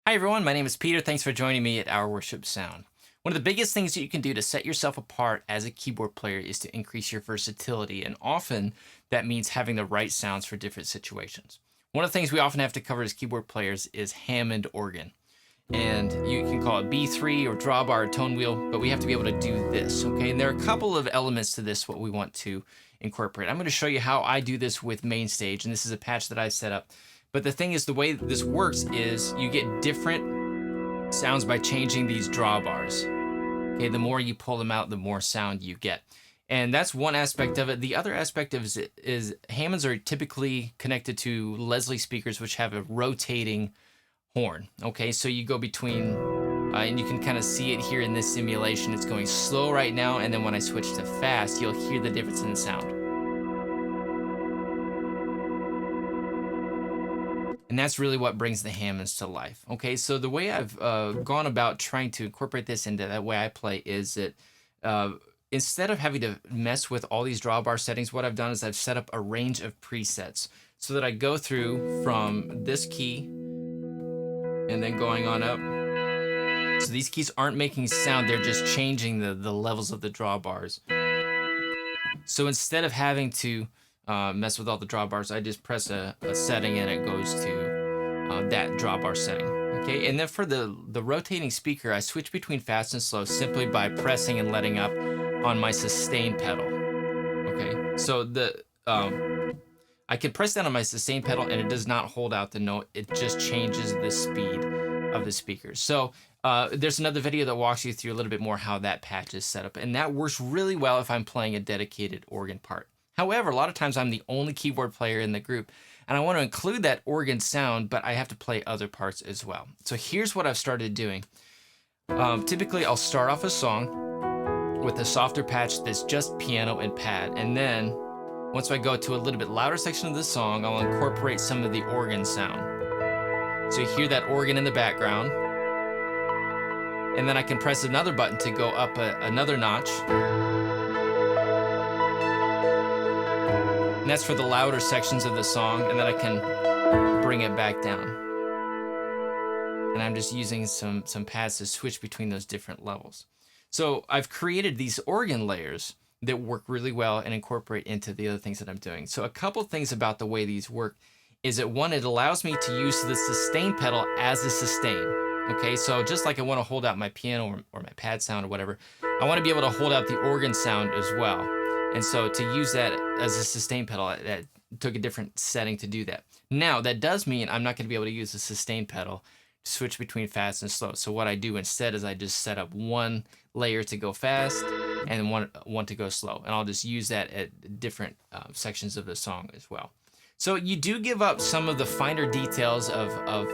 Hi everyone, my name is Peter. Thanks for joining me at Our Worship Sound. One of the biggest things that you can do to set yourself apart as a keyboard player is to increase your versatility, and often that means having the right sounds for different situations. One of the things we often have to cover as keyboard players is Hammond organ. And you can call it B3 or drawbar or tone wheel, but we have to be able to do this, okay? And there are a couple of elements to this what we want to incorporate. I'm going to show you how I do this with Mainstage, and this is a patch that I set up. But the thing is, the way that this works is you get different sounds by changing these drawbars. Okay, the more you pull them out, the more sound you get. And that's one aspect of it. The other aspect of it is Hammonds are typically connected to Leslie speakers, which have a rotating horn. Okay, so you go between, and you can kind of see it here in this simulation. It's going slow right now, and then when I switch to fast, you'll hear the difference in the sound. And that's really what brings the Hammonds to life. Okay, so the way I've gone about trying to incorporate this into that way I play is that instead of having to mess with all these drawbar settings, what I've done is I've set up a range of presets so that I go through from this key and then going on up. So these keys aren't making sound, they're just changing the levels of the drawbars. So instead of having to mess with all the drawbars, I just press a setting and it goes to that drawbar setting. Okay, and then for the rotating speaker, I switch between fast and slow simply by pressing and letting up on my sustain pedal. Okay, so I can press down on my sustain pedal and it does not hold out the note. It just changes the speed of the speakers. So there's another video that walks you through a little bit more how that patch is set up. And that works really well if I'm playing a dedicated organ part. However, a lot of times I'm the only keyboard player in the group and I want to include that organ sound, but I have to play other parts as well. So here's what I've started doing. Typically I'll start off a song with a softer patch that's just piano and pad. And then once I go to a little bit louder section of the song, I'll incorporate some of the organ sound. So you hear that organ in the background. And then I can press another button to go up another notch. And that's for the louder sections of the song, and then I can bring it back down. And I'm just using some pads to switch between those different levels. So I've created these organ layers that work really well and incorporate into the other things that I'm doing. So a couple things about the way these work is that one, it allows me to use the sustain pedal as a sustain. Okay, so just like I want to hold out my piano or my pad sound or whatever, I want to be able to hold out the organ sound as well. And so to use that as a sustain pedal, that took a different setting to do that. Now, that does mean I'm not going to be able to use the sustain pedal to switch between fast and slow. So what I do instead is I just set up one layer to go fast and one to go slow. And I'll just use that at different sections of the song as well. So you do give up some of the finer details of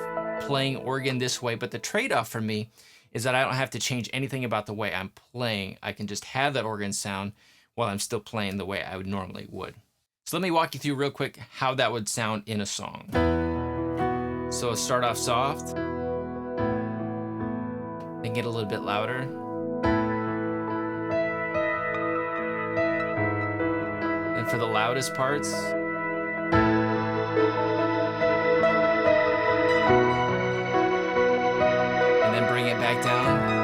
playing organ this way, but the trade-off for me is that I don't have to change anything about the way I'm playing. I can just have that organ sound while I'm still playing the way I would normally would. So let me walk you through real quick how that would sound in a song. So start off soft, then get a little bit louder. And for the loudest parts, and then bring it back down.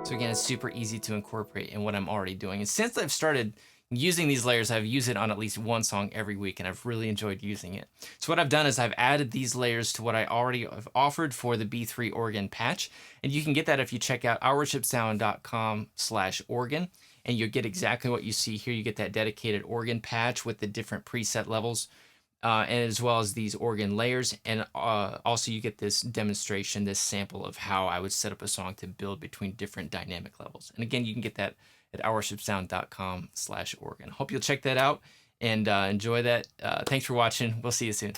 So again, it's super easy to incorporate in what I'm already doing. And since I've started using these layers, I've used it on at least one song every week, and I've really enjoyed using it. So what I've done is I've added these layers to what I already have offered for the B3 organ patch. And you can get that if you check out ourworshipsound.com/organ, and you'll get exactly what you see here. You get that dedicated organ patch with the different preset levels. And as well as these organ layers, and also you get this demonstration, this sample of how I would set up a song to build between different dynamic levels. And again, you can get that at ourworshipsound.com/organ. Hope you'll check that out and enjoy that. Thanks for watching. We'll see you soon.